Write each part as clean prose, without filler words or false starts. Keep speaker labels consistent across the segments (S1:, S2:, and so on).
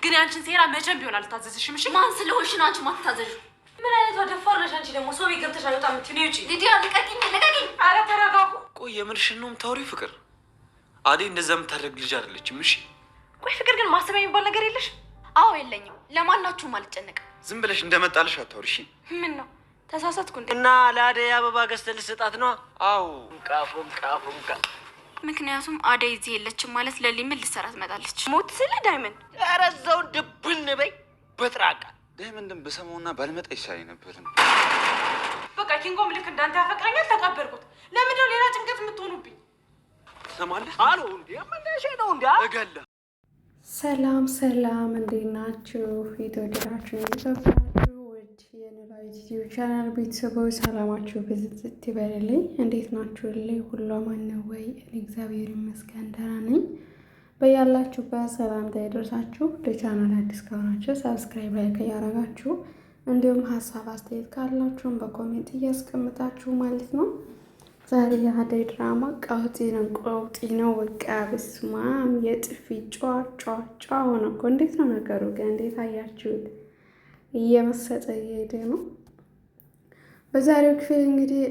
S1: ግን ያንቺን ሴራ መቼም ቢሆን አልታዘዝሽም። እሺ
S2: ማን ስለሆንሽ ነው አንቺ ማትታዘዥ?
S1: ምን አይነቷ ደፋር ነሽ አንቺ? ደግሞ ሰው ቤት ገብተሽ አልወጣም የምትይው ውጪ።
S2: ሊዲያ ልቀቂኝ፣ ልቀቂኝ!
S1: ኧረ ተረጋጉ።
S3: ቆይ የምርሽን ነው የምታወሪው? ፍቅር አደይ እንደዛ የምታደርግ ልጅ አይደለችም። እሺ
S1: ቆይ ፍቅር ግን ማሰብ የሚባል ነገር የለሽ?
S2: አዎ የለኝም። ለማናችሁም አልጨነቅም።
S3: ዝም ብለሽ እንደመጣልሽ አታውሪ። እሺ
S1: ምን ነው ተሳሳትኩ እንዴ?
S4: እና ለአደይ አበባ ገዝተህ ልትሰጣት ነው?
S3: አዎ
S4: ቃፉንቃ
S2: ምክንያቱም አደይ እዚህ የለችም ማለት ለሊ ምን ልትሰራ ትመጣለች?
S1: ሞት ስለ ዳይመንድ
S4: ኧረ እዛው ድብን በይ በጥራቃ።
S3: ዳይመንድን በሰማውና ባልመጣ ይሻለኝ ነበር።
S1: በቃ ኪንጎም ልክ እንዳንተ ያፈቅረኛል፣ ተቀበልኩት። ለምንድነው ሌላ ጭንቀት የምትሆኑብኝ?
S3: ትሰማለህ?
S4: አሉ እንዴ ምንሽ ነው እንዴ?
S3: እገላ
S5: ሰላም ሰላም፣ እንዴት ናችሁ? የተወደዳችሁ የተከበራችሁ ውድ የኖላዊ ዩቲዩብ ቻናል ቤተሰቦች ሰላማችሁ ብዝት ይበልልኝ። እንዴት ናችሁ? ሁሉ አማን ነው ወይ? እኔ እግዚአብሔር ይመስገን ደህና ነኝ። በያላችሁበት ሰላምታ ይድረሳችሁ። ለቻናል አዲስ ከሆናችሁ ሰብስክራይብ፣ ላይክ እያደረጋችሁ እንዲሁም ሀሳብ አስተያየት ካላችሁም በኮሜንት እያስቀምጣችሁ ማለት ነው። ዛሬ የአደይ ድራማ ቀውጢ ነው። በቃ በስማም የጥፊ ጫ ሆነ እኮ። እንዴት ነው ነገሩ ግን? እንዴት አያችሁት? እየመሰጠ እየሄደ ነው። በዛሬው ክፍል እንግዲህ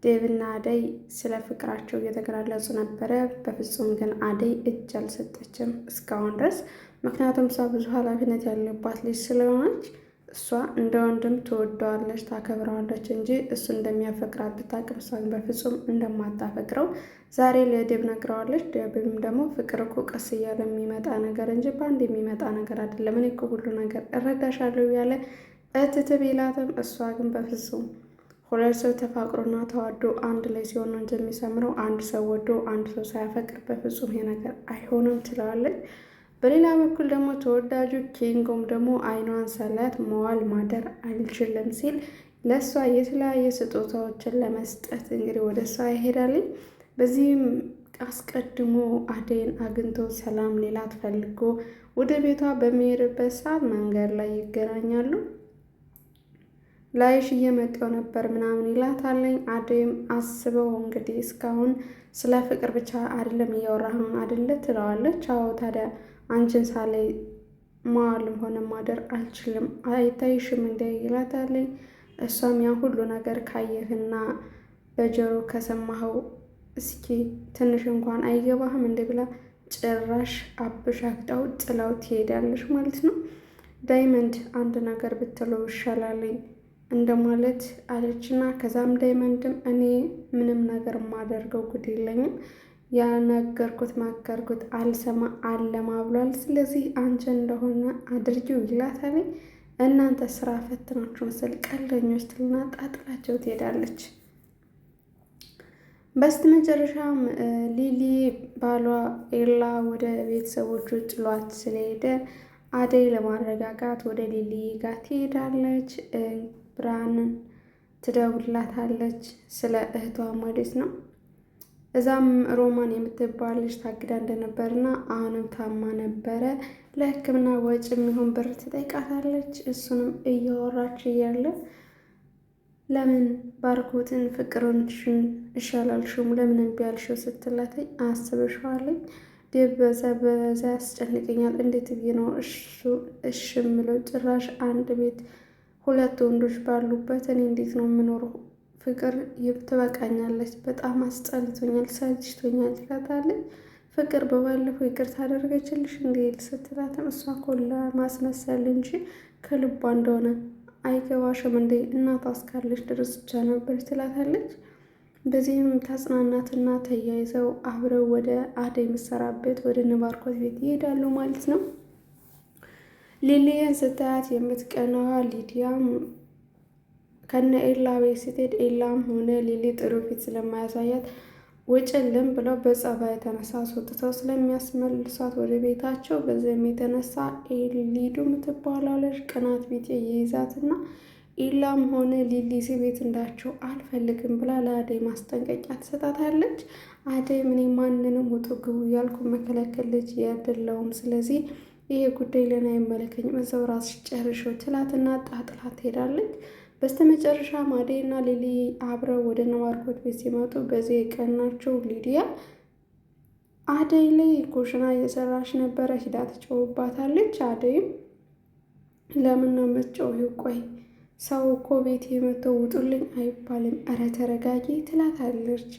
S5: ዴቭና አደይ ስለ ፍቅራቸው እየተገላለጹ ነበረ። በፍጹም ግን አደይ እጅ አልሰጠችም እስካሁን ድረስ። ምክንያቱም እሷ ብዙ ኃላፊነት ያለባት ልጅ ስለሆነች እሷ እንደ ወንድም ትወደዋለች፣ ታከብረዋለች እንጂ እሱ እንደሚያፈቅራት ብታቅም እሷ ግን በፍጹም እንደማታፈቅረው ዛሬ ለዴብ ነግረዋለች። ዴብም ደግሞ ፍቅር እኮ ቀስ እያለ የሚመጣ ነገር እንጂ በአንድ የሚመጣ ነገር አይደለም፣ እኔ እኮ ሁሉ ነገር እረዳሻለሁ ያለ እትትብ ይላትም። እሷ ግን በፍጹም ሁለት ሰው ተፋቅሮና ተዋዶ አንድ ላይ ሲሆን ነው እንጂ የሚሰምረው አንድ ሰው ወዶ አንድ ሰው ሳያፈቅር በፍጹም ይሄ ነገር አይሆንም ትለዋለች። በሌላ በኩል ደግሞ ተወዳጁ ኪንጎም ደግሞ አይኗን ሳላት መዋል ማደር አልችልም ሲል ለእሷ የተለያየ ስጦታዎችን ለመስጠት እንግዲህ ወደ እሷ ይሄዳልኝ። በዚህም አስቀድሞ አደይን አግኝቶ ሰላም ሌላት ፈልጎ ወደ ቤቷ በሚሄድበት ሰዓት መንገድ ላይ ይገናኛሉ። ላይሽ እየመጣው ነበር ምናምን ይላታለኝ። አደይም አስበው እንግዲህ እስካሁን ስለ ፍቅር ብቻ አይደለም እያወራህን አይደለ ትለዋለች። አዎ ታዲያ አንቺን ሳላይ መዋልም ሆነ ማደር አልችልም አይታይሽም እንደ ይላታለኝ። እሷም ያ ሁሉ ነገር ካየህና በጆሮ ከሰማኸው እስኪ ትንሽ እንኳን አይገባህም እንደ ብላ ጭራሽ አብሻቅጣው ጥላው ትሄዳለች ማለት ነው። ዳይመንድ አንድ ነገር ብትለው ይሻላለኝ እንደማለት አለችና ከዛም ዳይመንድም እኔ ምንም ነገር የማደርገው ጉድ የለኝም ያነገርኩት ማከርኩት አልሰማ አለማ ብሏል። ስለዚህ አንቺ እንደሆነ አድርጊው ይላታል። እናንተ ስራ ፈትናችሁ መሰል ቀልደኞች ትልና ጣጥላቸው ትሄዳለች። በስተመጨረሻም ሊሊ ባሏ ኤላ ወደ ቤተሰቦቹ ጥሏት ስለሄደ አደይ ለማረጋጋት ወደ ሊሊ ጋር ትሄዳለች። ብርሃንን ትደውላታለች ስለ እህቷ ማለት ነው። እዛም ሮማን የምትባል ልጅ ታግዳ እንደነበርና አሁንም ታማ ነበረ። ለሕክምና ወጪ የሚሆን ብር ትጠይቃታለች። እሱንም እያወራች እያለ ለምን ባርኮትን ፍቅርንሽን እሻላልሽም ለምን እምቢ አልሽው ስትላተኝ አስበሽዋለኝ ዴብ በዛ ያስጨንቀኛል። እንዴት ብዬ ነው እሺ የምለው? ጭራሽ አንድ ቤት ሁለት ወንዶች ባሉበት እኔ እንዴት ነው የምኖረው? ፍቅር ትበቃኛለች፣ በጣም አስጠልቶኛል፣ ሰልችቶኛል ትላታለች። ፍቅር በባለፈው ይቅርታ አደረገችልሽ እንዴ ስትላትም እሷ እኮ ለማስመሰል እንጂ ከልቧ እንደሆነ አይገባሽም እንዴ እናቷ እስካለች ድረስ ብቻ ነበር ትላታለች። በዚህም ታጽናናትና ተያይዘው አብረው ወደ አደይ የምትሰራበት ወደ ባርኮት ቤት ይሄዳሉ ማለት ነው። ሊሊያን ስታያት የምትቀናዋ ሊዲያም ከነ ኤላ ቤት ስትሄድ ኤላም ሆነ ሊሊ ጥሩ ፊት ስለማያሳያት ውጭልም ብለው በጸባይ የተነሳ አስወጥተው ስለሚያስመልሷት ወደ ቤታቸው። በዚህም የተነሳ ሊዱ የምትባለው ልጅ ቅናት ቤት የይዛትና ኤላም ሆነ ሊሊ ቤት እንዳቸው አልፈልግም ብላ ለአደይ ማስጠንቀቂያ ትሰጣታለች። አደይ ምን ማንንም ውጡ ግቡ እያልኩ መከለከል ልጅ አይደለሁም፣ ስለዚህ ይሄ ጉዳይ ለኔ አይመለከኝም፣ እዛው ራስሽ ጨርሽው ትላትና ጣጥላት ትሄዳለች። በስተመጨረሻ አደይና ሊሊ አብረው ወደ ባርኮት ቤት ሲመጡ በዚህ የቀናቸው ሊዲያ አደይ ላይ ኩሽና እየሰራች ነበረ። ሂዳ ትጮውባታለች። አደይም ለምን ነው የምትጮሂው? ቆይ ሰው እኮ ቤት የመተው ውጡልኝ አይባልም። እረ ተረጋጊ ትላታለች።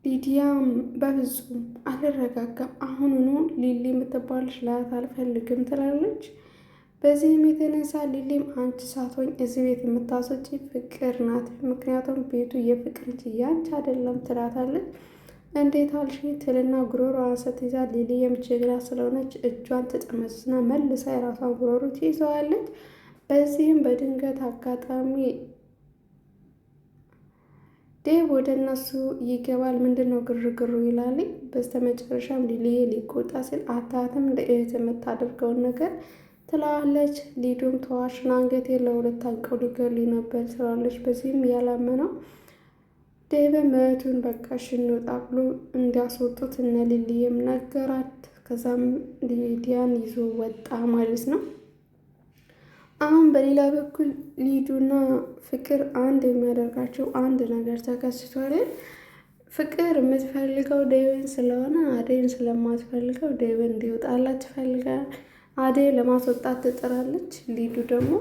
S5: ሊዲያም በፍጹም አልረጋጋም፣ አሁኑኑ ሊሊ የምትባልሽ ላት አልፈልግም ትላለች። በዚህም የተነሳ ሊሊም አንቺ ሳትሆኝ እዚህ ቤት የምታስወጪ ፍቅር ናት፣ ምክንያቱም ቤቱ የፍቅር እንጂ ያንቺ አይደለም ትላታለች። እንዴት አልሽ ትልና ጉሮሮዋን ስትይዛ ሊሊየም ጀግና ስለሆነች እጇን ትጠመዝና መልሳ የራሷን ጉሮሮ ትይዘዋለች። በዚህም በድንገት አጋጣሚ ዴቭ ወደ እነሱ ይገባል። ምንድን ነው ግርግሩ ይላል። በስተመጨረሻም ሊሊዬ ሊቆጣ ሲል አታትም ለእህት የምታደርገውን ነገር ትለዋለች። ሊዱም ተዋሽና አንገቴ ለሁለት አንቀው ሊገሉኝ ነበር ትለዋለች። በዚህም ያላመነው ዴቭም እህቱን በቃ እንውጣ ብሎ እንዲያስወጡት እነ ሊሊየም ነገራት። ከዛም ሊዲያን ይዞ ወጣ ማለት ነው። አሁን በሌላ በኩል ሊዱና ፍቅር አንድ የሚያደርጋቸው አንድ ነገር ተከስቷል። ፍቅር የምትፈልገው ዴቭን ስለሆነ አደይን ስለማትፈልገው ዴቭን እንዲወጣላት ትፈልጋል። አደይ ለማስወጣት ትጥራለች። ሊዱ ደግሞ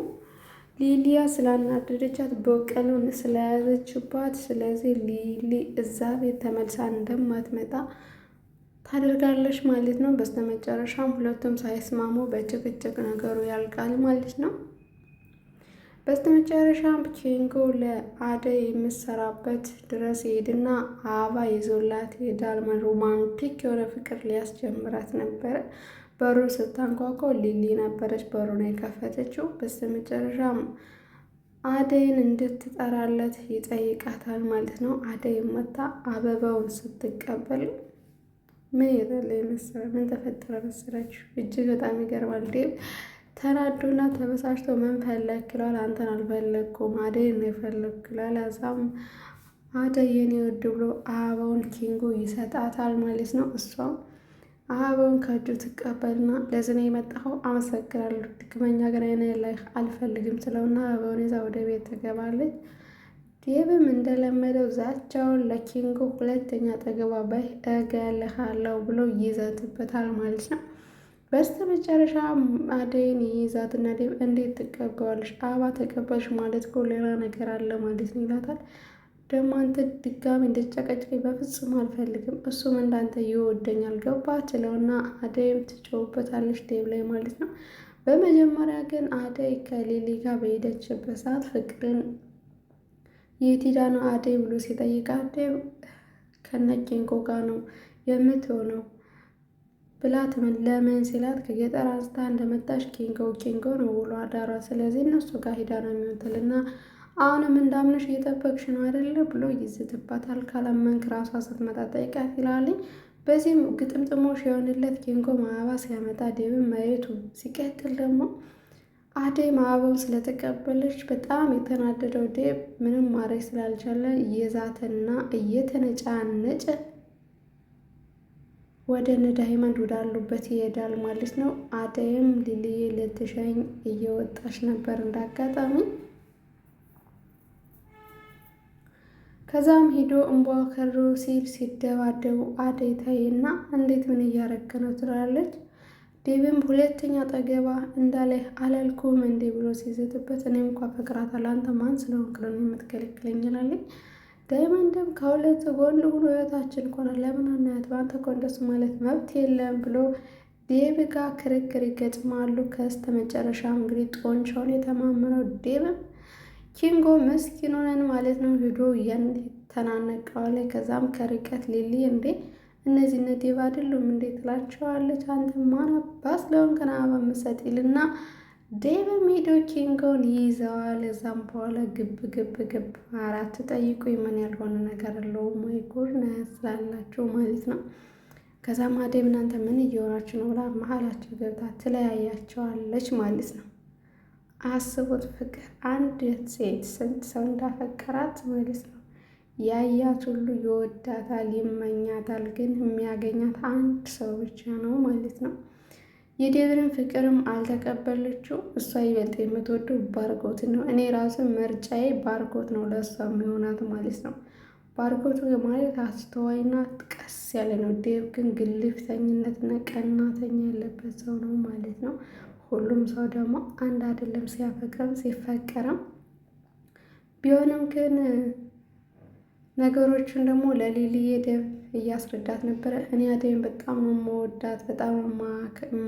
S5: ሊሊያ ስላናደደቻት በቀሉን ስለያዘችባት፣ ስለዚህ ሊሊ እዛ ቤት ተመልሳ እንደማትመጣ ታደርጋለች ማለት ነው። በስተመጨረሻም ሁለቱም ሳይስማሙ በጭቅጭቅ ነገሩ ያልቃል ማለት ነው። በስተመጨረሻም ኪንጎ ለአደይ የምሰራበት ድረስ ይሄድና አበባ ይዞላት ይሄዳል። ሮማንቲክ የሆነ ፍቅር ሊያስጀምራት ነበረ። በሩ ስታንኳኳው ሊሊ ነበረች በሩን የከፈተችው። በስተመጨረሻም አደይን እንድትጠራለት ይጠይቃታል ማለት ነው። አደይ መታ አበባውን ስትቀበል ምን ይላል መሰለ? ምን ተፈጠረ መሰላችሁ? እጅግ በጣም ይገርማል። ዴቭ ተናዶና ተበሳጭቶ ምን ፈለክ ይለዋል። አንተን አልፈለግኩም አደይን ነው የፈለግኩ ይላል። እዛም አደይ የኔ ውድ ብሎ አበባውን ኪንጎ ይሰጣታል ማለት ነው። እሷም አበባውን ከእጁ ትቀበልና ለዚህ ነው የመጣኸው? አመሰግናለሁ፣ ድግመኛ ግን አይነ ላይ አልፈልግም ስለውና አበባውን ይዛ ወደ ቤት ትገባለች። ዴቭም እንደለመደው ዛቻውን ለኪንጎ ሁለተኛ ጠገባ በይ እገልሃለሁ ብሎ ይዘትበታል ማለት ነው። በስተመጨረሻ አደይን ይይዛትና ዴቭ እንዴት ትቀበዋለሽ? አበባ ተቀበልሽ ማለት እኮ ሌላ ነገር አለ ማለት ነው ይላታል። ደግሞ አንተ ድጋሚ እንድትጨቀጭቀኝ በፍጹም አልፈልግም፣ እሱም እንዳንተ ይወደኛል ገባ ትለውና አደይም ትጮውበታለች ዴቭ ላይ ማለት ነው። በመጀመሪያ ግን አደይ ከሊሊ ጋር በሄደችበት ሰዓት ፍቅርን የት ሄዳ ነው አደይ ብሎ ሲጠይቃት ዴቭ ከነኪንጎ ጋር ነው የምትሆነው ብላት ለምን ሲላት ከገጠር አንስታ እንደመጣሽ ኪንጎ ነው ውሎ አዳሯ፣ ስለዚህ እነሱ ጋር ሄዳ ነው የሚወትልና አሁንም እንዳምንሽ እየጠበቅሽ ነው አይደለ ብሎ ይዝትባታል። ካላመንክ ራሷ ስትመጣ ጠይቃት ይላልኝ። በዚህም ግጥምጥሞሽ የሆንለት ኪንጎ አበባ ሲያመጣ ዴቭም ማየቱ ሲቀጥል ደግሞ አደይ አበባውን ስለተቀበለች በጣም የተናደደው ዴቭ ምንም ማድረግ ስላልቻለ እየዛተና እየተነጫነጨ ወደ እነ ዳይመንድ ወዳሉበት ይሄዳል ማለት ነው። አደይም ሊሊዬ ልትሸኝ እየወጣች ነበር እንዳጋጣሚ። ከዛም ሂዶ እንቧ ከሮ ሲል ሲደባደቡ አደይ ታይና እንዴት ምን እያረከ ነው ትላለች። ዴቭም ሁለተኛ ጠገባ እንዳለ አላልኩም እንዴ ብሎ ሲዘትበት እኔም እንኳ ፈቅራታለሁ አንተ ማን ስለሆንክ ነው የምትከለክለኝ ይላለኝ። ዳይመንድም ከሁለት ጎን ሁሉ ህይወታችን ኮነ ለምን አናያት በአንተ እኮ እንደሱ ማለት መብት የለም ብሎ ዴቭ ጋር ክርክር ይገጥማሉ። ከስተመጨረሻም እንግዲህ ጦንቻውን የተማመነው ዴቭም ኪንጎ ምስኪኑንን ማለት ነው ሂዶ ተናነቀዋለ። ከዛም ከርቀት ሊሊ እንዴ እነዚህ እነ ዴቭ አይደሉም እንዴ ትላቸዋለች። አንተ ማን አባስ ለሆን ከናባ መሰጢልና ዴቭም ሄዶ ኪንጎን ይይዘዋል። እዛም በኋላ ግብ አራት ጠይቁ ምን ያልሆነ ነገር አለውም ወይ ጉድ ስላላቸው ማለት ነው። ከዛም አደይ እናንተ ምን እየሆናችሁ ነው ብላ መሀላቸው ገብታ ትለያያቸዋለች ማለት ነው። አስቡት ፍቅር አንድ ሴት ስንት ሰው እንዳፈቀራት ማለት ነው። ያያት ሁሉ ይወዳታል፣ ይመኛታል። ግን የሚያገኛት አንድ ሰው ብቻ ነው ማለት ነው። የዴቭን ፍቅርም አልተቀበለችው። እሷ ይበልጥ የምትወደው ባርኮት ነው። እኔ ራሱ ምርጫዬ ባርኮት ነው ለእሷ የሚሆናት ማለት ነው። ባርኮቱ ማለት አስተዋይና ቀስ ያለ ነው። ዴቭ ግን ግልፍተኝነትና ቀናተኛ ያለበት ሰው ነው ማለት ነው። ሁሉም ሰው ደግሞ አንድ አይደለም፣ ሲያፈቅረም ሲፈቀረም። ቢሆንም ግን ነገሮችን ደግሞ ለሊሊዬ ዴቭ እያስረዳት ነበረ። እኔ አደይን በጣም ነው የምወዳት፣ በጣም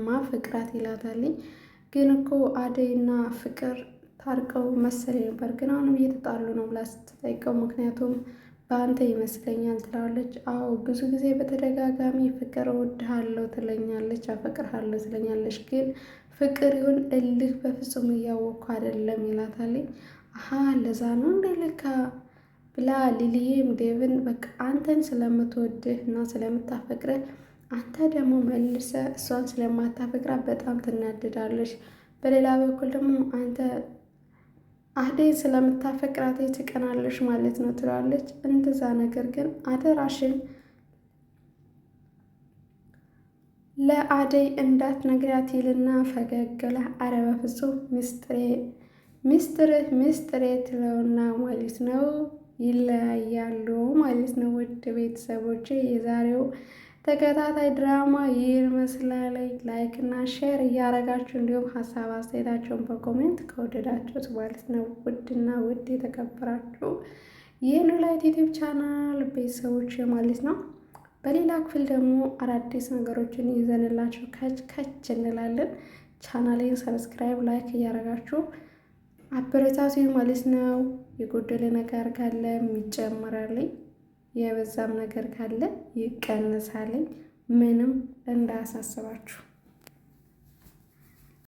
S5: ማፍቅራት ይላታልኝ። ግን እኮ አደይና ፍቅር ታርቀው መሰለኝ ነበር፣ ግን አሁንም እየተጣሉ ነው ብላ ስትጠይቀው ምክንያቱም በአንተ ይመስለኛል ትላለች። አዎ ብዙ ጊዜ በተደጋጋሚ ፍቅር እወድሃለሁ ትለኛለች፣ አፈቅርሃለሁ ትለኛለች፣ ግን ፍቅር ይሁን እልህ በፍጹም እያወቅኩ አይደለም ይላታልኝ። አሀ ለዛ ነው እንደ ልካ ብላ ሊሊዬም ዴቭን በቃ አንተን ስለምትወድህ እና ስለምታፈቅርህ አንተ ደግሞ መልሰ እሷን ስለማታፈቅራት በጣም ትናድዳለች። በሌላ በኩል ደግሞ አንተ አደይ ስለምታፈቅራት ትቀናለች ማለት ነው ትላለች። እንደዛ ነገር ግን አደራሽን ለአደይ እንዳትነግሪያት ይልና ፈገግ አለ። ኧረ በፍጹም ሚስጥሬ ትለውና ማለት ነው ይለያያሉ ማለት ነው። ውድ ቤተሰቦች የዛሬው ተከታታይ ድራማ ይህን መስላል። ላይክ እና ሼር እያረጋችሁ እንዲሁም ሀሳብ አስተያየታቸውን በኮሜንት ከወደዳችሁት ማለት ነው። ውድና ውድ የተከበራችሁ የኖላዊት ዩቲዩብ ቻናል ቤተሰቦች ማለት ነው። በሌላ ክፍል ደግሞ አዳዲስ ነገሮችን ይዘንላችሁ ከች እንላለን። ቻናሌን ሰብስክራይብ ላይክ እያረጋችሁ አበረታቱ ማለት ነው። የጎደለ ነገር ካለ ይጨመራልኝ፣ የበዛም ነገር ካለ ይቀንሳልኝ። ምንም እንዳያሳስባችሁ።